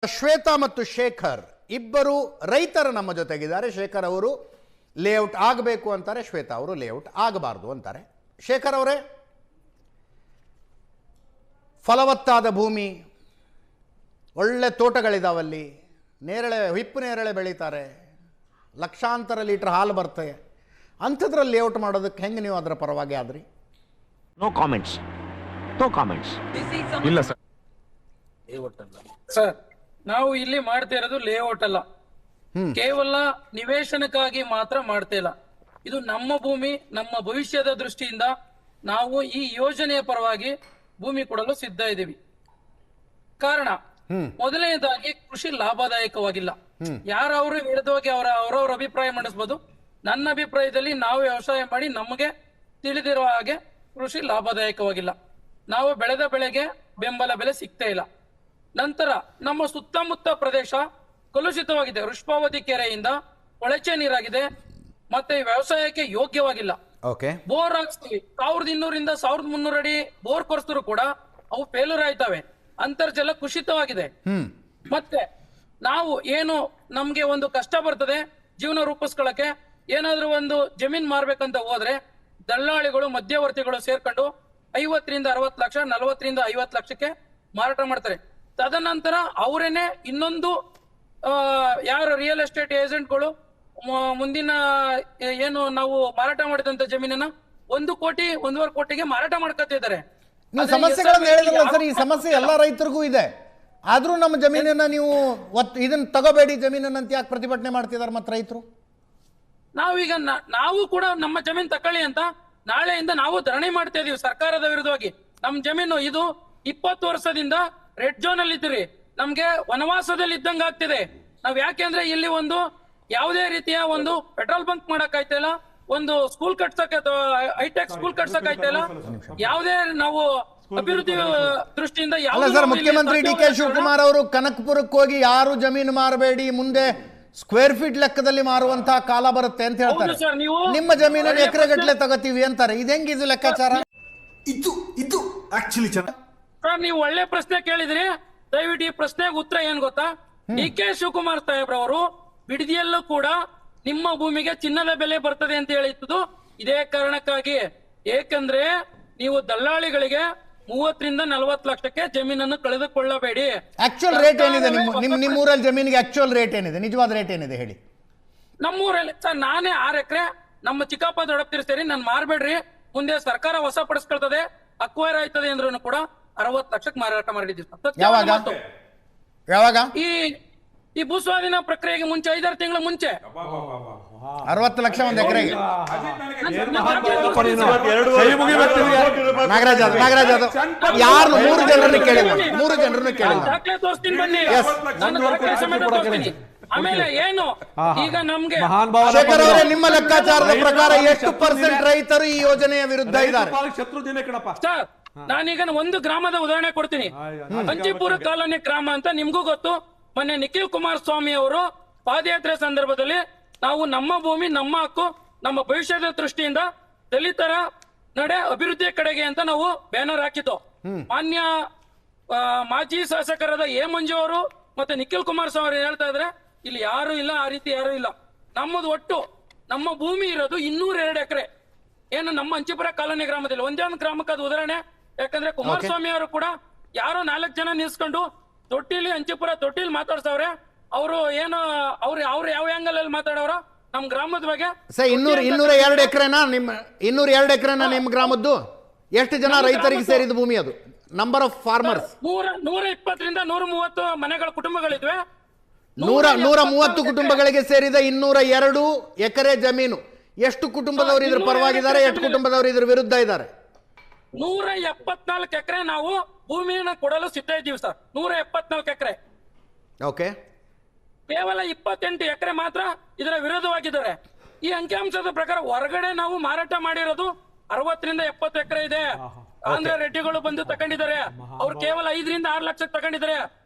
ಶ್ವೇತಾ ಮತ್ತು ಶೇಖರ್ ಇಬ್ಬರು ರೈತರು ನಮ್ಮ ಜೊತೆಗಿದ್ದಾರೆ. ಶೇಖರ್ ಅವರು ಲೇಔಟ್ ಆಗಬೇಕು ಅಂತಾರೆ, ಶ್ವೇತಾ ಅವರು ಲೇಔಟ್ ಆಗಬಾರ್ದು ಅಂತಾರೆ. ಶೇಖರ್ ಅವರೇ, ಫಲವತ್ತಾದ ಭೂಮಿ, ಒಳ್ಳೆ ತೋಟಗಳಿದಾವಲ್ಲಿ, ನೇರಳೆ ಹಿಪ್ಪು ನೇರಳೆ ಬೆಳೀತಾರೆ, ಲಕ್ಷಾಂತರ ಲೀಟರ್ ಹಾಲು ಬರ್ತದೆ, ಅಂಥದ್ರಲ್ಲಿ ಲೇಔಟ್ ಮಾಡೋದಕ್ಕೆ ಹೆಂಗೆ ನೀವು ಅದರ ಪರವಾಗಿ ಆದ್ರಿ? No comments, no comments. ಇಲ್ಲ ಸರ್, ಸರ್ ನಾವು ಇಲ್ಲಿ ಮಾಡ್ತಾ ಇರೋದು ಲೇಔಟ್ ಅಲ್ಲ, ಕೇವಲ ನಿವೇಶನಕ್ಕಾಗಿ ಮಾತ್ರ ಮಾಡ್ತಾ ಇಲ್ಲ. ಇದು ನಮ್ಮ ಭೂಮಿ, ನಮ್ಮ ಭವಿಷ್ಯದ ದೃಷ್ಟಿಯಿಂದ ನಾವು ಈ ಯೋಜನೆಯ ಪರವಾಗಿ ಭೂಮಿ ಕೊಡಲು ಸಿದ್ಧ ಇದ್ದೀವಿ. ಕಾರಣ ಮೊದಲನೇದಾಗಿ ಕೃಷಿ ಲಾಭದಾಯಕವಾಗಿಲ್ಲ. ಯಾರವರು ವಿರುದ್ಧವಾಗಿ ಅವರವರ ಅಭಿಪ್ರಾಯ ಮಂಡಿಸಬಹುದು. ನನ್ನ ಅಭಿಪ್ರಾಯದಲ್ಲಿ ನಾವು ವ್ಯವಸಾಯ ಮಾಡಿ ನಮಗೆ ತಿಳಿದಿರುವ ಹಾಗೆ ಕೃಷಿ ಲಾಭದಾಯಕವಾಗಿಲ್ಲ. ನಾವು ಬೆಳೆದ ಬೆಳೆಗೆ ಬೆಂಬಲ ಬೆಲೆ ಸಿಗ್ತಾ ಇಲ್ಲ. ನಂತರ ನಮ್ಮ ಸುತ್ತಮುತ್ತ ಪ್ರದೇಶ ಕಲುಷಿತವಾಗಿದೆ. ವೃಷ್ಪಾವತಿ ಕೆರೆಯಿಂದ ಕೊಳಚೆ ನೀರಾಗಿದೆ, ಮತ್ತೆ ವ್ಯವಸಾಯಕ್ಕೆ ಯೋಗ್ಯವಾಗಿಲ್ಲ. ಬೋರ್ ಹಾಕ್ಸ್ತೀವಿ, 1200 1300 ಅಡಿ ಬೋರ್ ಕೊರ್ಸಿದ್ರು ಕೂಡ ಅವು ಫೇಲ್ಯೂರ್ ಆಯ್ತವೆ. ಅಂತರ್ಜಲ ಕುಸಿತವಾಗಿದೆ. ಮತ್ತೆ ನಾವು ಏನು ನಮ್ಗೆ ಒಂದು ಕಷ್ಟ ಬರ್ತದೆ ಜೀವನ ರೂಪಿಸ್ಕೊಳಕ್ಕೆ, ಏನಾದ್ರೂ ಒಂದು ಜಮೀನ್ ಮಾರ್ಬೇಕಂತ ಹೋದ್ರೆ ದಲ್ಲಾಳಿಗಳು ಮಧ್ಯವರ್ತಿಗಳು ಸೇರ್ಕೊಂಡು 50 ರಿಂದ 60 ಲಕ್ಷ 40 ರಿಂದ 50 ಲಕ್ಷಕ್ಕೆ ಮಾರಾಟ ಮಾಡ್ತಾರೆ. ತದನಂತರ ಅವರೇನೆ ಇನ್ನೊಂದು ಯಾರು ರಿಯಲ್ ಎಸ್ಟೇಟ್ ಏಜೆಂಟ್ಗಳು ಮುಂದಿನ ಏನು ನಾವು ಮಾರಾಟ ಮಾಡಿದಂತ ಜಮೀನನ್ನ 1 ಕೋಟಿ 1.5 ಕೋಟಿಗೆ ಮಾರಾಟ ಮಾಡ್ಕೊತಿದ್ದಾರೆ. ಸಮಸ್ಯೆಗಳನ್ನು ಹೇಳಿದ್ರಲ್ಲ ಸರ್, ಈ ಸಮಸ್ಯೆ ಎಲ್ಲಾ ರೈತರಿಗೂ ಇದೆ. ಆದ್ರೂ ನಮ್ಮ ಜಮೀನನ್ನ ನೀವು ಇದನ್ನ ತಗೋಬೇಡಿ ಜಮೀನನ್ನ ಅಂತ ಯಾಕೆ ಪ್ರತಿಭಟನೆ ಮಾಡ್ತಿದ್ದಾರೆ ಮತ್ತೆ ರೈತರು? ನಾವೀಗ ನಾವು ಕೂಡ ನಮ್ಮ ಜಮೀನ್ ತಕೊಳ್ಳಿ ಅಂತ ನಾಳೆಯಿಂದ ನಾವು ಧರಣಿ ಮಾಡ್ತಾ ಇದೀವಿ ಸರ್ಕಾರದ ವಿರುದ್ಧವಾಗಿ. ನಮ್ ಜಮೀನು ಇದು 20 ವರ್ಷದಿಂದ ರೆಡ್ ಝೋನ್ ಅಲ್ಲಿ ಇದ್ದೀರಿ, ನಮ್ಗೆ ವನವಾಸದಲ್ಲಿ ಇದ್ದಂಗ ಆಗ್ತಿದೆ. ನಾವ್ ಯಾಕೆಂದ್ರೆ ಇಲ್ಲಿ ಒಂದು ಯಾವುದೇ ರೀತಿಯ ಒಂದು ಪೆಟ್ರೋಲ್ ಬಂಕ್ ಮಾಡಕ್ ಆಯ್ತಿಲ್ಲ, ಒಂದು ಸ್ಕೂಲ್ ಕಟ್ಸಕ್ ಹೈಟೆಕ್ ಸ್ಕೂಲ್ ಕಟ್ಸಕ್ ಆಯ್ತಿಲ್ಲ, ಯಾವುದೇ ನಾವು ಅಭಿವೃದ್ಧಿ ದೃಷ್ಟಿಯಿಂದ ಸರ್, ಮುಖ್ಯಮಂತ್ರಿ ಡಿ ಕೆ ಶಿವಕುಮಾರ್ ಅವರು ಕನಕಪುರಕ್ಕೆ ಹೋಗಿ ಯಾರು ಜಮೀನು ಮಾರಬೇಡಿ, ಮುಂದೆ ಸ್ಕ್ವೇರ್ ಫೀಟ್ ಲೆಕ್ಕದಲ್ಲಿ ಮಾರುವಂತಹ ಕಾಲ ಬರುತ್ತೆ ಅಂತ ಹೇಳ್ತಾರೆ. ನಿಮ್ಮ ಜಮೀನನ್ನು ಎಕರೆ ಗಟ್ಟಲೆ ತಗೋತೀವಿ ಅಂತಾರೆ. ಇದು ಹೆಂಗಿದು ಲೆಕ್ಕಾಚಾರ? ಇದು ಆಕ್ಚುಲಿ ಸರ್, ನೀವು ಒಳ್ಳೆ ಪ್ರಶ್ನೆ ಕೇಳಿದ್ರಿ. ದಯವಿಟ್ಟು ಈ ಪ್ರಶ್ನೆಗೆ ಉತ್ತರ ಏನ್ ಗೊತ್ತಾ? ಡಿ ಕೆ ಶಿವಕುಮಾರ್ ಸಾಹೇಬ್ರವರು ಬಿಡದಿಯಲ್ಲೂ ಕೂಡ ನಿಮ್ಮ ಭೂಮಿಗೆ ಚಿನ್ನದ ಬೆಲೆ ಬರ್ತದೆ ಅಂತ ಹೇಳಿದ್ದು ಇದೇ ಕಾರಣಕ್ಕಾಗಿ. ಏಕೆಂದ್ರೆ ನೀವು ದಲ್ಲಾಳಿಗಳಿಗೆ 30 ರಿಂದ 40 ಲಕ್ಷಕ್ಕೆ ಜಮೀನನ್ನು ಕಳೆದುಕೊಳ್ಳಬೇಡಿ. ಆಕ್ಚುಯಲ್ ರೇಟ್ ಏನಿದೆ ನಿಮ್ಮೂರಲ್ಲಿ ಜಮೀನಿಗೆ? ಆಕ್ಚುಯಲ್ ರೇಟ್ ಏನಿದೆ, ನಿಜವಾದ ರೇಟ್ ಏನಿದೆ ಹೇಳಿ? ನಮ್ಮೂರಲ್ಲಿ ಸರ್ ನಾನೇ 6 ಎಕರೆ ನಮ್ಮ ಚಿಕ್ಕಪ್ಪ ದೊಡ್ಡಪ್ಪ ಸೇರಿ ನಾನು ಮಾರ್ಬೇಡ್ರಿ, ಮುಂದೆ ಸರ್ಕಾರ ವಶಪಡಿಸ್ಕೊಳ್ತದೆ, ಅಕ್ವೈರ್ ಆಯ್ತದೆ ಅಂದ್ರೂ ಕೂಡ 60 ಲಕ್ಷಕ್ಕೆ ಮಾರಾಟ ಮಾಡಿದ್ದೀವಿ. ಯಾವಾಗ? ಈ ಭೂಸ್ವಾಧೀನ ಪ್ರಕ್ರಿಯೆಗೆ ಮುಂಚೆ 5-6 ತಿಂಗಳ ಮುಂಚೆ 60 ಲಕ್ಷ ಒಂದು ಎಕರೆಗೆ. ನಾಗರಾಜ್ ಯಾರು 3 ಜನರನ್ನು ಕೇಳಿಲ್ಲ, 3 ಜನರನ್ನು ಕೇಳಿಲ್ಲ. ದಾಖಲೆ ತೋರಿಸ್ತೀನಿ ಬನ್ನಿ, ಸಮೇತ ತೋರಿಸ್ತೀನಿ. ಆಮೇಲೆ ಏನು ಈಗ ನಮ್ಗೆ ಶೇಖರ್ ಅವರೇ, ನಿಮ್ಮ ಲೆಕ್ಕಾಚಾರದ ಪ್ರಕಾರ ಎಷ್ಟು % ರೈತರು ಈ ಯೋಜನೆಯ ವಿರುದ್ಧ ಇದ್ದಾರೆ? ಸರ್, ನಾನೀಗ ಒಂದು ಗ್ರಾಮದ ಉದಾಹರಣೆ ಕೊಡ್ತೀನಿ. ಅಂಚಿಪುರ ಕಾಲೋನಿ ಗ್ರಾಮ ಅಂತ ನಿಮ್ಗೂ ಗೊತ್ತು. ಮೊನ್ನೆ ನಿಖಿಲ್ ಕುಮಾರಸ್ವಾಮಿ ಅವರು ಪಾದಯಾತ್ರೆ ಸಂದರ್ಭದಲ್ಲಿ ನಾವು ನಮ್ಮ ಭೂಮಿ ನಮ್ಮ ಹಕ್ಕು ನಮ್ಮ ಭವಿಷ್ಯದ ದೃಷ್ಟಿಯಿಂದ ದಲಿತರ ನಡೆ ಅಭಿವೃದ್ಧಿಯ ಕಡೆಗೆ ಅಂತ ನಾವು ಬ್ಯಾನರ್ ಹಾಕಿದ್ದು. ಮಾನ್ಯ ಮಾಜಿ ಶಾಸಕರಾದ ಎ ಮಂಜು ಅವರು ಮತ್ತೆ ನಿಖಿಲ್ ಕುಮಾರಸ್ವಾಮಿ ಅವರು ಹೇಳ್ತಾ ಇದ್ರೆ ಇಲ್ಲಿ ಯಾರು ಇಲ್ಲ, ಆ ರೀತಿ ಯಾರು ಇಲ್ಲ. ನಮ್ಮದು ಒಟ್ಟು ನಮ್ಮ ಭೂಮಿ ಇರೋದು 202 ಎಕರೆ. ಏನು ನಮ್ಮ ಅಂಚಿಪುರ ಕಾಲೋನಿ ಗ್ರಾಮದಲ್ಲಿ ಒಂದೇ ಒಂದು ಗ್ರಾಮಕ್ಕೆ ಅದು ಉದಾಹರಣೆ. ಯಾಕಂದ್ರೆ ಕುಮಾರಸ್ವಾಮಿ ಅವರು ಕೂಡ ಯಾರೋ 4 ಜನ ನಿಲ್ಸ್ಕೊಂಡು ತೊಟ್ಟಿಲಿ ಅಂಚಿಪುರ ತೊಟ್ಟಿಲಿ ಮಾತಾಡ್ಸವ್ರೆ. ಅವರು ಏನು ಅವ್ರು ಯಾವ ಆಂಗಲ್ ಅಲ್ಲಿ ಮಾತಾಡೋರು ನಮ್ ಗ್ರಾಮದ ಬಗ್ಗೆ? 202 ಎಕರೆನಾ ನಿಮ್ಮ 202 ಎಕರೆನಾ ನಿಮ್ಮ ಗ್ರಾಮದ್ದು? ಎಷ್ಟು ಜನ ರೈತರಿಗೆ ಸೇರಿದ ಭೂಮಿ ಅದು? ನಂಬರ್ ಆಫ್ ಫಾರ್ಮರ್ಸ್ 120 ರಿಂದ 130 ಮನೆಗಳ ಕುಟುಂಬಗಳಿದ್ವೆ. 130 ಕುಟುಂಬಗಳಿಗೆ ಸೇರಿದ 202 ಎಕರೆ ಜಮೀನು. ಎಷ್ಟು ಕುಟುಂಬದವರು ಇದ್ರ ಪರವಾಗಿದ್ದಾರೆ, ಎಷ್ಟು ಕುಟುಂಬದವರು ಇದ್ರ ವಿರುದ್ಧ ಇದ್ದಾರೆ? 174 ಎಕರೆ ನಾವು ಭೂಮಿಯನ್ನು ಕೊಡಲು ಸಿದ್ಧ ಇದ್ದೀವಿ ಸರ್. 174 ಎಕರೆ. ಓಕೆ. ಕೇವಲ 28 ಎಕರೆ ಮಾತ್ರ ಇದರ ವಿರೋಧವಾಗಿದ್ದಾರೆ. ಈ ಅಂಕಿಅಂಶದ ಪ್ರಕಾರ ಹೊರಗಡೆ ನಾವು ಮಾರಾಟ ಮಾಡಿರೋದು 60 ರಿಂದ 70 ಎಕರೆ ಇದೆ. ಆಂಧ್ರ ರೆಡ್ಡಿಗಳು ಬಂದು ತಗೊಂಡಿದ್ದಾರೆ. ಅವ್ರು ಕೇವಲ 5 ರಿಂದ 6 ಲಕ್ಷ ತಗೊಂಡಿದ್ದಾರೆ.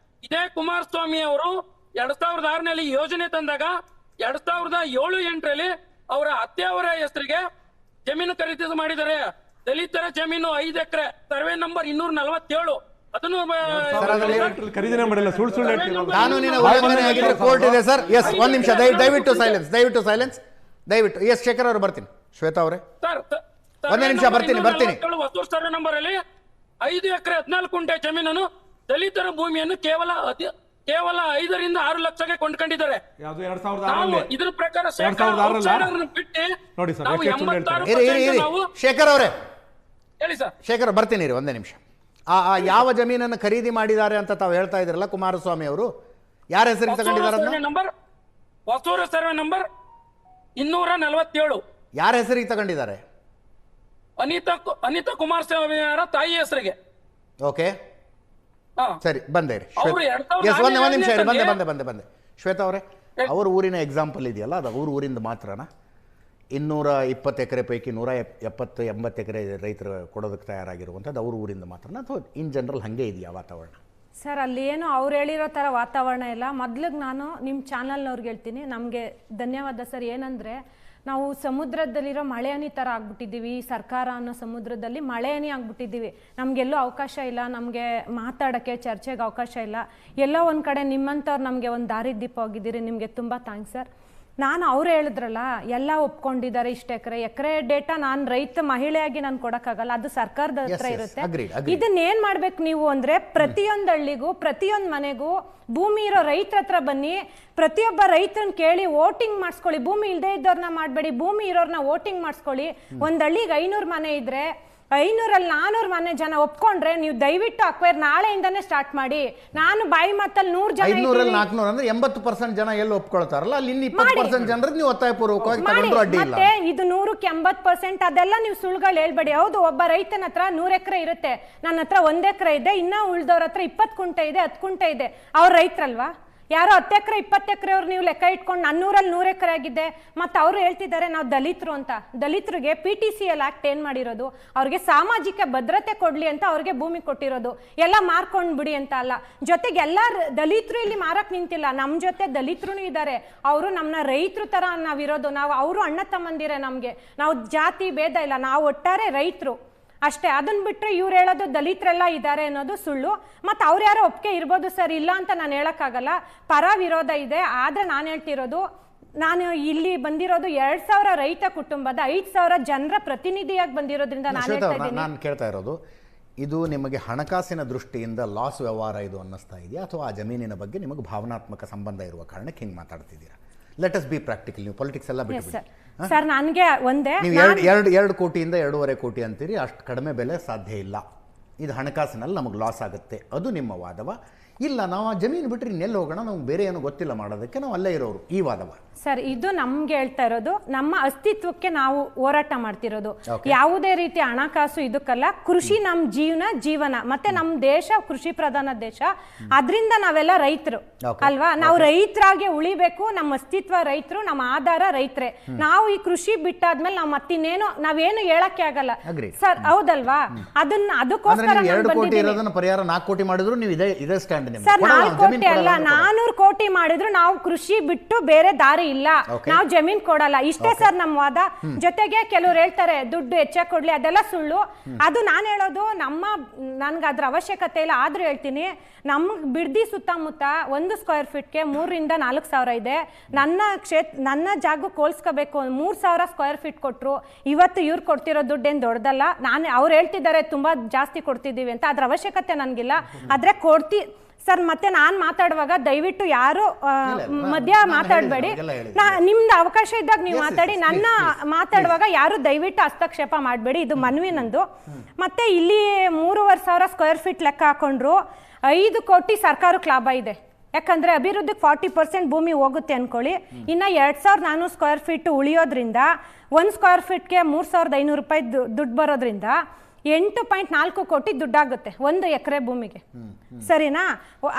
ಇದೇ ಕುಮಾರಸ್ವಾಮಿ ಅವರು 2006ನಲ್ಲಿ ಯೋಜನೆ ತಂದಾಗ 2007-8ರಲ್ಲಿ ಅವರ ಅತ್ತೆಯವರ ಹೆಸರಿಗೆ ಜಮೀನು ಖರೀದಿ ಮಾಡಿದ್ದಾರೆ. ದಲಿತರ ಜಮೀನು 5 ಎಕರೆ, ಸರ್ವೆ ನಂಬರ್ 247, ಅದನ್ನು ಖರೀದಿನೇ ಮಾಡಿಲ್ಲ, ಸುಳ್ಳು ಹೇಳ್ತೀರಲ್ಲ. ಕಾನೂನಿನ ಉಲ್ಲಂಘನೆ ಆಗಿದ್ರೆ ಕೋರ್ಟ್ ಇದೆ ಸರ್. ಎಸ್, ಒಂದ್ ನಿಮಿಷ, ದಯವಿಟ್ಟು ಸೈಲೆನ್ಸ್, ದಯವಿಟ್ಟು. ಎಸ್, ಶೇಖರ್ ಅವರು ಬರ್ತೀನಿ. ಶ್ವೇತಾ ಅವರೇ ಒಂದೇ ನಿಮಿಷ, ಬರ್ತೀನಿ. ಹೊಸೂರು ಸರ್ವೆ ನಂಬರ್ ಅಲ್ಲಿ 5 ಎಕರೆ 14 ಗುಂಟೆ ಜಮೀನನ್ನು ದಲಿತರ ಭೂಮಿಯನ್ನು ಕೇವಲ 5 ರಿಂದ 6 ಲಕ್ಷಕ್ಕೆ ಕೊಂಡ್ಕೊಂಡಿದ್ದಾರೆ. ಯಾವುದು 2006 ಇದ್ರ ಪ್ರಕಾರ ನೋಡಿ ಸರ್, ಶೇಖರ್ ಅವರೇ ಹೇಳಿ ಸರ್. ಶೇಖರ್ ಬರ್ತೀನಿ ರೀ, ಒಂದೇ ನಿಮಿಷ. ಯಾವ ಜಮೀನನ್ನು ಖರೀದಿ ಮಾಡಿದ್ದಾರೆ ಅಂತ ತಾವು ಹೇಳ್ತಾ ಇದ್ರಲ್ಲ ಕುಮಾರಸ್ವಾಮಿ ಅವರು, ಯಾರ ಹೆಸರಿಗೆ ತಗೊಂಡಿದ್ದಾರೆ? ಹೊಸೂರು ಸರ್ವೆ ನಂಬರ್ 247 ಯಾರ ಹೆಸರಿಗೆ ತಗೊಂಡಿದ್ದಾರೆ? ಅನಿತಾ ಕುಮಾರಸ್ವಾಮಿ ಅವರ ತಾಯಿ ಹೆಸರಿಗೆ. ಓಕೆ, ಸರಿ, ಬಂದೆ ರೀ. ಎಸ್, ಒಂದೇ ನಿಮಿಷ ರೀ, ಬಂದೆ. ಶ್ವೇತಾ ಅವರೇ, ಅವ್ರ ಊರಿನ ಎಕ್ಸಾಂಪಲ್ ಇದೆಯಲ್ಲ, ಅದು ಅವ್ರ ಊರಿಂದ ಮಾತ್ರನಾ? 220 ಎಕರೆ ಪೈಕಿ 170-80 ಎಕರೆ ರೈತರು ಕೊಡೋದಕ್ಕೆ ತಯಾರಾಗಿರುವಂಥದ್ದು ಅವ್ರ ಊರಿಂದ ಮಾತ್ರನಾ, ಅಥವಾ ಇನ್ ಜನರಲ್ ಹಾಗೆ ಇದೆಯಾ ವಾತಾವರಣ? ಸರ್, ಅಲ್ಲಿ ಏನು ಅವ್ರು ಹೇಳಿರೋ ಥರ ವಾತಾವರಣ ಇಲ್ಲ. ಮೊದ್ಲಿಗೆ ನಾನು ನಿಮ್ಮ ಚಾನಲ್ನವ್ರಿಗೆ ಹೇಳ್ತೀನಿ, ನಮಗೆ ಧನ್ಯವಾದ ಸರ್. ಏನಂದರೆ ನಾವು ಸಮುದ್ರದಲ್ಲಿರೋ ಮಳೆ ಹನಿ ಥರ ಆಗ್ಬಿಟ್ಟಿದ್ದೀವಿ. ಸರ್ಕಾರ ಅನ್ನೋ ಸಮುದ್ರದಲ್ಲಿ ಮಳೆ ಹನಿ ಆಗ್ಬಿಟ್ಟಿದ್ದೀವಿ. ನಮಗೆಲ್ಲೂ ಅವಕಾಶ ಇಲ್ಲ, ನಮಗೆ ಮಾತಾಡೋಕ್ಕೆ, ಚರ್ಚೆಗೆ ಅವಕಾಶ ಇಲ್ಲ. ಎಲ್ಲೋ ಒಂದು ಕಡೆ ನಿಮ್ಮಂಥವ್ರು ನಮಗೆ ಒಂದು ದಾರಿದೀಪ ಆಗಿದ್ದೀರಿ, ನಿಮಗೆ ತುಂಬ ಥ್ಯಾಂಕ್ಸ್ ಸರ್. ನಾನು ಅವ್ರು ಹೇಳಿದ್ರಲ್ಲ, ಎಲ್ಲ ಒಪ್ಕೊಂಡಿದ್ದಾರೆ. ಇಷ್ಟು ಎಕರೆ ಡೇಟಾ ನಾನು ರೈತ ಮಹಿಳೆಯಾಗಿ ನಾನು ಕೊಡೋಕ್ಕಾಗಲ್ಲ, ಅದು ಸರ್ಕಾರದ ಹತ್ರ ಇರುತ್ತೆ. ಇದನ್ನೇನು ಮಾಡ್ಬೇಕು ನೀವು ಅಂದರೆ, ಪ್ರತಿಯೊಂದು ಹಳ್ಳಿಗೂ ಪ್ರತಿಯೊಂದು ಮನೆಗೂ ಭೂಮಿ ಇರೋ ರೈತರ ಹತ್ರ ಬನ್ನಿ, ಪ್ರತಿಯೊಬ್ಬ ರೈತರನ್ನ ಕೇಳಿ ವೋಟಿಂಗ್ ಮಾಡಿಸ್ಕೊಳ್ಳಿ. ಭೂಮಿ ಇಲ್ಲದೆ ಇದ್ದವ್ರನ್ನ ಮಾಡಬೇಡಿ, ಭೂಮಿ ಇರೋರ್ನ ವೋಟಿಂಗ್ ಮಾಡಿಸ್ಕೊಳ್ಳಿ. ಒಂದು ಹಳ್ಳಿಗೆ 500 ಮನೆ ಇದ್ರೆ 500ರಲ್ಲಿ 400 ಮನೆ ಜನ ಒಪ್ಕೊಂಡ್ರೆ ನೀವು ದಯವಿಟ್ಟು ಅಕ್ವೈರ್ ನಾಳೆಯಿಂದಾನೇ ಸ್ಟಾರ್ಟ್ ಮಾಡಿ. ನಾನು ಬಾಯಿ ಮಾತಲ್ಲಿ 100 ಜನ 500ರಲ್ಲಿ 400 ಅಂದ್ರೆ 80% ಜನ ಎಲ್ಲಿ ಒಪ್ಕೊಳ್ತಾರಲ್ಲ, ಅಲ್ಲಿ 20% ಜನರಿಗೆ ನೀವು ಒತ್ತಾಯಪೂರ್ವಕವಾಗಿ ತಗೊಂಡ್ರು ಅಡ್ಡಿ ಇಲ್ಲ. ಮತ್ತೆ ಇದು 100ಕ್ಕೆ 80% ಅದೆಲ್ಲ ನೀವು ಸುಳ್ಳುಗಳು ಹೇಳ್ಬೇಡಿ. ಹೌದು, ಒಬ್ಬ ರೈತನ ಹತ್ರ 100 ಎಕರೆ ಇರುತ್ತೆ, ನನ್ನ ಹತ್ರ 1 ಎಕರೆ ಇದೆ, ಇನ್ನ ಉಳ್ದವ್ರ ಹತ್ರ 20 ಕುಂಟೆ ಇದೆ, 10 ಕುಂಟೆ ಇದೆ. ಅವ್ರ ರೈತರಲ್ವಾ? ಯಾರೋ 10 ಎಕರೆ 20 ಎಕರೆ ಅವ್ರು ನೀವು ಲೆಕ್ಕ ಇಟ್ಕೊಂಡು 100ರಲ್ಲಿ 100 ಎಕರೆ ಆಗಿದೆ. ಮತ್ತು ಅವರು ಹೇಳ್ತಿದ್ದಾರೆ ನಾವು ದಲಿತರು ಅಂತ. ದಲಿತರಿಗೆ PTCL ಆಕ್ಟ್ ಏನು ಮಾಡಿರೋದು, ಅವ್ರಿಗೆ ಸಾಮಾಜಿಕ ಭದ್ರತೆ ಕೊಡಲಿ ಅಂತ ಅವ್ರಿಗೆ ಭೂಮಿ ಕೊಟ್ಟಿರೋದು. ಎಲ್ಲ ಮಾರ್ಕೊಂಡು ಬಿಡಿ ಅಂತ ಅಲ್ಲ. ಜೊತೆಗೆ ಎಲ್ಲ ದಲಿತರು ಇಲ್ಲಿ ಮಾರಕ್ಕೆ ನಿಂತಿಲ್ಲ, ನಮ್ಮ ಜೊತೆ ದಲಿತರು ಇದ್ದಾರೆ. ಅವರು ನಮ್ಮನ್ನ ರೈತರು ಥರ ನಾವಿರೋದು. ನಾವು ಅವರು ಅಣ್ಣ ತಮ್ಮಂದಿರೇ, ನಮಗೆ ನಾವು ಜಾತಿ ಭೇದ ಇಲ್ಲ, ನಾವು ಒಟ್ಟಾರೆ ರೈತರು ಅಷ್ಟೇ. ಅದನ್ನ ಬಿಟ್ಟರೆ ಇವ್ರು ಹೇಳೋದು ದಲಿತರೆಲ್ಲ ಇದ್ದಾರೆ ಅನ್ನೋದು ಸುಳ್ಳು. ಮತ್ತು ಅವ್ರು ಯಾರೋ ಒಪ್ಪಿಗೆ ಇರ್ಬೋದು ಸರ್, ಇಲ್ಲ ಅಂತ ನಾನು ಹೇಳೋಕ್ಕಾಗಲ್ಲ. ಪರ ವಿರೋಧ ಇದೆ. ಆದರೆ ನಾನು ಹೇಳ್ತಿರೋದು, ನಾನು ಇಲ್ಲಿ ಬಂದಿರೋದು 2000 ರೈತ ಕುಟುಂಬದ 5000 ಜನರ ಪ್ರತಿನಿಧಿಯಾಗಿ ಬಂದಿರೋದ್ರಿಂದ ನಾನು ಕೇಳ್ತಾ ಇರೋದು, ಇದು ನಿಮಗೆ ಹಣಕಾಸಿನ ದೃಷ್ಟಿಯಿಂದ ಲಾಸ್ ವ್ಯವಹಾರ ಇದು ಅನ್ನಿಸ್ತಾ ಇದೆಯಾ, ಅಥವಾ ಆ ಜಮೀನಿನ ಬಗ್ಗೆ ನಿಮಗೆ ಭಾವನಾತ್ಮಕ ಸಂಬಂಧ ಇರುವ ಕಾರಣಕ್ಕೆ ಹಿಂಗೆ ಮಾತಾಡ್ತಿದ್ದೀರಾ? Let us be practical. ನೀವು ಪೊಲಿಟಿಕ್ಸ್ ಎಲ್ಲ ಬಿಟ್ಟು ಸರ್, ನನಗೆ ಒಂದೇ, ನೀವು 2 ಕೋಟಿಯಿಂದ 2.5 ಕೋಟಿ ಅಂತೀರಿ, ಅಷ್ಟು ಕಡಿಮೆ ಬೆಲೆ ಸಾಧ್ಯ ಇಲ್ಲ, ಇದು ಹಣಕಾಸಿನಲ್ಲಿ ನಮಗೆ ಲಾಸ್ ಆಗುತ್ತೆ, ಅದು ನಿಮ್ಮ ವಾದವ? ಇಲ್ಲ, ನಾವು ಆ ಜಮೀನು ಬಿಟ್ಟರೆ ಇನ್ನೆಲ್ಲ ಹೋಗೋಣ, ನಮ್ಗೆ ಬೇರೆ ಏನು ಗೊತ್ತಿಲ್ಲ ಮಾಡೋದಕ್ಕೆ, ನಾವು ಅಲ್ಲೇ ಇರೋರು, ಈ ವಾದವ? ಸರ್, ಇದು ನಮ್ಗೆ ಹೇಳ್ತಾ ಇರೋದು, ನಮ್ಮ ಅಸ್ತಿತ್ವಕ್ಕೆ ನಾವು ಹೋರಾಟ ಮಾಡ್ತಿರೋದು. ಯಾವುದೇ ರೀತಿ ಹಣಕಾಸು ಇದಕ್ಕಲ್ಲ. ಕೃಷಿ ನಮ್ಮ ಜೀವನ, ಮತ್ತೆ ನಮ್ಮ ದೇಶ ಕೃಷಿ ಪ್ರಧಾನ ದೇಶ. ಅದರಿಂದ ನಾವೆಲ್ಲ ರೈತರು ಅಲ್ವಾ? ನಾವು ರೈತರಾಗೆ ಉಳಿಬೇಕು. ನಮ್ಮ ಅಸ್ತಿತ್ವ ರೈತರು, ನಮ್ಮ ಆಧಾರ ರೈತರೇ. ನಾವು ಈ ಕೃಷಿ ಬಿಟ್ಟಾದ್ಮೇಲೆ ನಾವು ಮತ್ತಿನ್ನೇನು ನಾವೇನು ಹೇಳಕ್ಕೆ ಆಗಲ್ಲ ಸರ್, ಹೌದಲ್ವಾ? ಅದಕ್ಕೋಸ್ಕರ ಪರಿಹಾರ 4 ಕೋಟಿ ಮಾಡಿದ್ರು ನೀವು ಇದೇ ಸ್ಟ್ಯಾಂಡ್ ಸರ್. 4 ಕೋಟಿ ಅಲ್ಲ, 400 ಕೋಟಿ ಮಾಡಿದ್ರು ನಾವು ಕೃಷಿ ಬಿಟ್ಟು ಬೇರೆ ದಾರಿ ಇಲ್ಲ, ನಾವು ಜಮೀನ್ ಕೊಡಲ್ಲ. ಇಷ್ಟೇ ಸರ್ ನಮ್ಮ ವಾದ. ಜೊತೆಗೆ ಕೆಲವ್ರು ಹೇಳ್ತಾರೆ ದುಡ್ಡು ಹೆಚ್ಚಾಗಿ ಕೊಡ್ಲಿ, ಅದೆಲ್ಲ ಸುಳ್ಳು. ಅದು ನಾನು ಹೇಳೋದು, ನನ್ಗೆ ಅದ್ರ ಅವಶ್ಯಕತೆ ಇಲ್ಲ. ಆದ್ರೂ ಹೇಳ್ತೀನಿ, ನಮ್ಗೆ ಬಿಡ್ದಿ ಸುತ್ತಮುತ್ತ 1 ಸ್ಕ್ವೇರ್ ಫೀಟ್ಗೆ 3 ರಿಂದ 4 ಸಾವಿರ ಇದೆ. ನನ್ನ ಜಾಗಕ್ಕೆ ಹೋಲ್ಸ್ಕೋಬೇಕು, 3000 ಸ್ಕ್ವೇರ್ ಫೀಟ್ ಕೊಟ್ಟರು. ಇವತ್ತು ಇವ್ರು ಕೊಡ್ತಿರೋ ದುಡ್ಡೇನು ದೊಡ್ಡದಲ್ಲ. ಅವ್ರು ಹೇಳ್ತಿದ್ದಾರೆ ತುಂಬಾ ಜಾಸ್ತಿ ಕೊಡ್ತಿದ್ದೀವಿ ಅಂತ, ಅದ್ರ ಅವಶ್ಯಕತೆ ನನಗಿಲ್ಲ. ಆದ್ರೆ ಸರ್, ಮತ್ತೆ ನಾನು ಮಾತಾಡುವಾಗ ದಯವಿಟ್ಟು ಯಾರು ಮಧ್ಯ ಮಾತಾಡಬೇಡಿ. ನಿಮ್ದು ಅವಕಾಶ ಇದ್ದಾಗ ನೀವು ಮಾತಾಡಿ, ನನ್ನ ಮಾತಾಡುವಾಗ ಯಾರು ದಯವಿಟ್ಟು ಹಸ್ತಕ್ಷೇಪ ಮಾಡಬೇಡಿ, ಇದು ಮನವಿ ನಂದು. ಮತ್ತೆ ಇಲ್ಲಿ 3500 ಸ್ಕ್ವೇರ್ ಫೀಟ್ ಲೆಕ್ಕ ಹಾಕೊಂಡ್ರು 5 ಕೋಟಿ ಸರ್ಕಾರಕ್ಕೆ ಲಾಭ ಇದೆ. ಯಾಕಂದ್ರೆ ಅಭಿವೃದ್ಧಿಗೆ 40% ಭೂಮಿ ಹೋಗುತ್ತೆ ಅನ್ಕೊಳ್ಳಿ. ಇನ್ನ 2400 ಸ್ಕ್ವೇರ್ ಫೀಟ್ ಉಳಿಯೋದ್ರಿಂದ 1 ಸ್ಕ್ವೇರ್ ಫೀಟ್ಗೆ 3500 ರೂಪಾಯಿ ದುಡ್ಡು ಬರೋದ್ರಿಂದ 8.4 ಕೋಟಿ ದುಡ್ಡಾಗುತ್ತೆ 1 ಎಕರೆ ಭೂಮಿಗೆ. ಸರಿನಾ?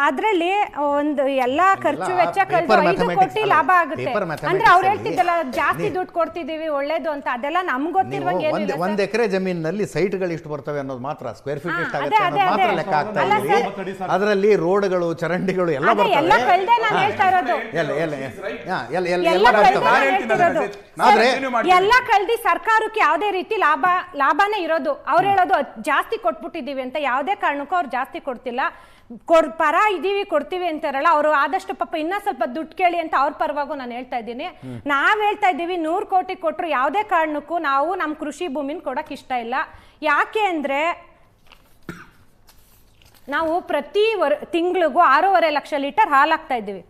ಅದರಲ್ಲಿ ಒಂದು ಎಲ್ಲಾ ಖರ್ಚು ವೆಚ್ಚ ಕಳೆದು 5 ಕೋಟಿ ಲಾಭ ಆಗುತ್ತೆ. ಅಂದ್ರೆ ಅವ್ರು ಹೇಳ್ತಿದ್ದಲ್ಲ ಜಾಸ್ತಿ ದುಡ್ಡು ಕೊಡ್ತಿದೀವಿ ಒಳ್ಳೇದು ಅಂತ, ಅದೆಲ್ಲ ನಮ್ಗೆ ಗೊತ್ತಿರುವಂಗೆ 1 ಎಕರೆ ಜಮೀನಿನಲ್ಲಿ ಸೈಟ್ಗಳು ಇಷ್ಟು ಬರ್ತವೆ ಅನ್ನೋದು ಮಾತ್ರ, ಸ್ಕ್ವೇರ್ ಫೀಟ್ ಎಷ್ಟಾಗುತ್ತೆ ಅನ್ನೋದು ಮಾತ್ರ ಲೆಕ್ಕ ಆಗ್ತಾ ಇದೆ. ಅದರಲ್ಲಿ ರೋಡ್ಗಳು, ಚರಂಡಿಗಳು ಎಲ್ಲ ಬರ್ತವೆ. ಎಲ್ಲ ಕಳ್ದೆ ನಾನು ಹೇಳ್ತಾ ಇರೋದು, ಎಲ್ಲ ಕಳ್ದಿ ಸರ್ಕಾರಕ್ಕೆ ಯಾವುದೇ ರೀತಿ ಲಾಭನೇ ಇರೋದು. ಅವ್ರು ಹೇಳೋದು ಜಾಸ್ತಿ ಕೊಟ್ಬಿಟ್ಟಿದೀವಿ ಅಂತ. ಯಾವುದೇ ಕಾರಣಕ್ಕೂ ಅವ್ರು ಜಾಸ್ತಿ ಕೊಡ್ತಿಲ್ಲ. ಪರ ಇದೀವಿ ಕೊಡ್ತೀವಿ ಅಂತಾರಲ್ಲ, ಅವರು ಆದಷ್ಟು ಪಾಪ ಇನ್ನ ಸ್ವಲ್ಪ ದುಡ್ಡು ಕೇಳಿ ಅಂತ ಅವ್ರ ಪರವಾಗೂ ನಾನು ಹೇಳ್ತಾ ಇದ್ದೀನಿ. ನಾವ್ ಹೇಳ್ತಾ ಇದ್ದೀವಿ 100 ಕೋಟಿ ಕೊಟ್ರು ಯಾವುದೇ ಕಾರಣಕ್ಕೂ ನಾವು ನಮ್ಮ ಕೃಷಿ ಭೂಮಿನ ಕೊಡಕ್ ಇಷ್ಟ ಇಲ್ಲ. ಯಾಕೆ ಅಂದ್ರೆ ನಾವು ಪ್ರತಿ ತಿಂಗಳಿಗೂ 6.5 ಲಕ್ಷ ಲೀಟರ್ ಹಾಲು ಹಾಕ್ತಾ ಇದ್ದೀವಿ,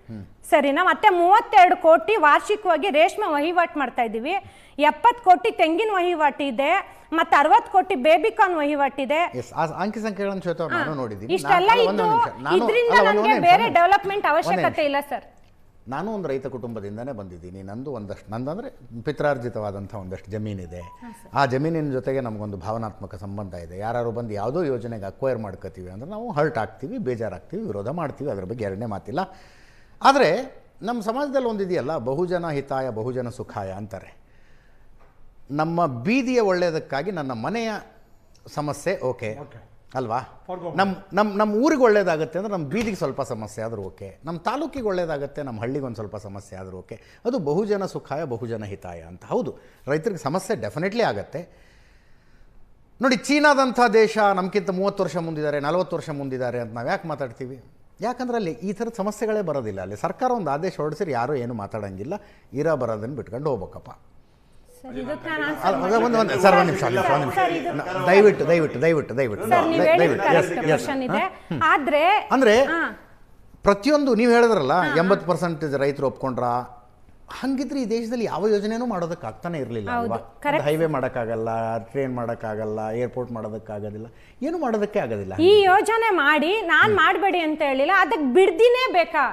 ಸರಿನಾ? ಮತ್ತೆ 32 ಕೋಟಿ ವಾರ್ಷಿಕವಾಗಿ ರೇಷ್ಮೆ ವಹಿವಾಟು ಮಾಡ್ತಾ ಇದ್ದೀವಿ. 70 ಕೋಟಿ ತೆಂಗಿನ ವಹಿವಾಟು ಇದೆ, ಮತ್ತೆ 60 ಕೋಟಿ ಬೇಬಿಕಾರ್ನ್ ವಹಿವಾಟಿದೆ. ಅಂಕಿ ಸಂಖ್ಯೆಗಳನ್ನು ಶ್ವೇತಾ ನಾನು ನೋಡಿದ್ದೀನಿ. ಇಷ್ಟೆಲ್ಲ ಇದ್ದು ಇದರಿಂದ ನಮಗೆ ಬೇರೆ ಡೆವಲಪ್ಮೆಂಟ್ ಅವಶ್ಯಕತೆ ಇಲ್ಲ ಸರ್. ನಾನು ಒಂದು ರೈತ ಕುಟುಂಬದಿಂದನೇ ಬಂದಿದ್ದೀನಿ. ನಂದಂದರೆ ಪಿತ್ರಾರ್ಜಿತವಾದಂಥ ಒಂದಷ್ಟು ಜಮೀನಿದೆ. ಆ ಜಮೀನಿನ ಜೊತೆಗೆ ನಮಗೊಂದು ಭಾವನಾತ್ಮಕ ಸಂಬಂಧ ಇದೆ. ಯಾರು ಬಂದು ಯಾವುದೋ ಯೋಜನೆಗೆ ಅಕ್ವೈರ್ ಮಾಡ್ಕೋತೀವಿ ಅಂದರೆ ನಾವು ಹರ್ಟ್ ಆಗ್ತೀವಿ, ಬೇಜಾರಾಗ್ತೀವಿ, ವಿರೋಧ ಮಾಡ್ತೀವಿ, ಅದ್ರ ಬಗ್ಗೆ ಎರಡನೇ ಮಾತಿಲ್ಲ. ಆದರೆ ನಮ್ಮ ಸಮಾಜದಲ್ಲಿ ಒಂದಿದೆಯಲ್ಲ, ಬಹುಜನ ಹಿತಾಯ ಬಹುಜನ ಸುಖಾಯ ಅಂತಾರೆ. ನಮ್ಮ ಬೀದಿಯ ಒಳ್ಳೆಯದಕ್ಕಾಗಿ ನನ್ನ ಮನೆಯ ಸಮಸ್ಯೆ ಓಕೆ ಅಲ್ವಾ, ನಮ್ಮ ಊರಿಗೆ ಒಳ್ಳೇದಾಗುತ್ತೆ ಅಂದರೆ ನಮ್ಮ ಬೀದಿಗೆ ಸ್ವಲ್ಪ ಸಮಸ್ಯೆ ಆದರೂ ಓಕೆ, ನಮ್ಮ ತಾಲೂಕಿಗೆ ಒಳ್ಳೇದಾಗುತ್ತೆ, ನಮ್ಮ ಹಳ್ಳಿಗೊಂದು ಸ್ವಲ್ಪ ಸಮಸ್ಯೆ ಆದರೂ ಓಕೆ. ಅದು ಬಹುಜನ ಸುಖಾಯ ಬಹುಜನ ಹಿತಾಯ ಅಂತ. ಹೌದು, ರೈತರಿಗೆ ಸಮಸ್ಯೆ ಡೆಫಿನೆಟ್ಲಿ ಆಗುತ್ತೆ. ನೋಡಿ, ಚೀನಾದಂಥ ದೇಶ ನಮಗಿಂತ 30 ವರ್ಷ ಮುಂದಿದ್ದಾರೆ, 40 ವರ್ಷ ಮುಂದಿದ್ದಾರೆ ಅಂತ ನಾವು ಯಾಕೆ ಮಾತಾಡ್ತೀವಿ? ಯಾಕಂದ್ರೆ ಅಲ್ಲಿ ಈ ಥರದ ಸಮಸ್ಯೆಗಳೇ ಬರೋದಿಲ್ಲ. ಅಲ್ಲಿ ಸರ್ಕಾರ ಒಂದು ಆದೇಶ ಹೊರಡಿಸಿದ್ರೆ ಯಾರೂ ಏನು ಮಾತಾಡೋಂಗಿಲ್ಲ, ಬರೋದನ್ನು ಬಿಟ್ಕೊಂಡು ಹೋಗ್ಬೇಕಪ್ಪ. ಒಂದು ನಿಮಿಷ ದಯವಿಟ್ಟು ಅಂದ್ರೆ ಪ್ರತಿಯೊಂದು ನೀವು ಹೇಳಿದ್ರಲ್ಲ 80% ರೈತರು ಒಪ್ಕೊಂಡ್ರ, ಹಂಗಿದ್ರೆ ಈ ದೇಶದಲ್ಲಿ ಯಾವ ಯೋಜನೆನೂ ಮಾಡೋದಕ್ಕೆ ಆಗ್ತಾನೆ ಇರಲಿಲ್ಲ ಅಲ್ವಾ? ಹೈವೇ ಮಾಡೋಕ್ಕಾಗಲ್ಲ, ಟ್ರೈನ್ ಮಾಡೋಕ್ಕಾಗಲ್ಲ, ಏರ್ಪೋರ್ಟ್ ಮಾಡೋದಕ್ಕಾಗೋದಿಲ್ಲ, ಏನು ಮಾಡೋದಕ್ಕೆ ಆಗೋದಿಲ್ಲ. ಈ ಯೋಜನೆ ಮಾಡಿ ನಾನ್ ಮಾಡಬೇಡಿ ಅಂತ ಹೇಳಿಲ್ಲ, ಅದಕ್ಕೆ ಬಿಡ್ದಿನೇ ಬೇಕಾ?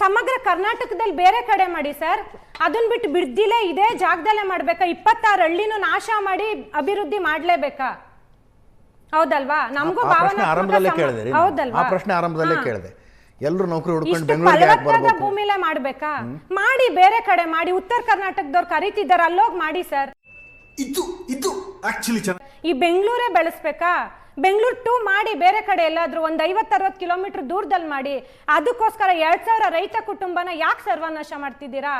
ಸಮಗ್ರ ಕರ್ನಾಟಕದಲ್ಲಿ ಬೇರೆ ಕಡೆ ಮಾಡಿ ಸರ್, ಅದನ್ನ ಬಿಟ್ಟು ಬಿಡ್ದಿಲೇ ಇದೇ ಜಾಗದಲ್ಲೇ ಮಾಡ್ಬೇಕಾ? 26 ಹಳ್ಳಿನೂ ನಾಶ ಮಾಡಿ ಅಭಿವೃದ್ಧಿ ಮಾಡ್ಲೇಬೇಕಾ? ಹೌದಲ್ವಾ? ನಮಗೂ ಆರಂಭದಲ್ಲೇ ಕೇಳಿದೆ, ಆ ಪ್ರಶ್ನೆ ಆರಂಭದಲ್ಲೇ ಕೇಳಿದೆ. ಎಲ್ಲರೂ ನೌಕರಿ ಹುಡ್ಕೊಂಡು ಬೆಂಗಳೂರಿಗೆ ಯಾಕೆ ಬರಬೇಕು? ಭೂಮಿಲೇ ಮಾಡ್ಬೇಕಾ? ಮಾಡಿ, ಬೇರೆ ಕಡೆ ಮಾಡಿ. ಉತ್ತರ ಕರ್ನಾಟಕದವ್ರು ಕರೀತಿದ್ದಾರೆ, ಅಲ್ಲೋಗಿ ಮಾಡಿ ಸರ್. ಇದು ಆಕ್ಚುಲಿ ಈ ಬೆಂಗಳೂರೇ ಬೆಳೆಸ್ಬೇಕಾ? ಬೆಂಗಳೂರು 2 ಮಾಡಿ, ಬೇರೆ ಕಡೆ ಎಲ್ಲಾದ್ರೂ ಒಂದು 50-60 ಕಿಲೋಮೀಟರ್ ದೂರದಲ್ಲಿ ಮಾಡಿ. ಅದಕ್ಕೋಸ್ಕರ 2000 ರೈತ ಕುಟುಂಬನ ಯಾಕೆ ಸರ್ವನಾಶ ಮಾಡ್ತಿದ್ದೀರಾ?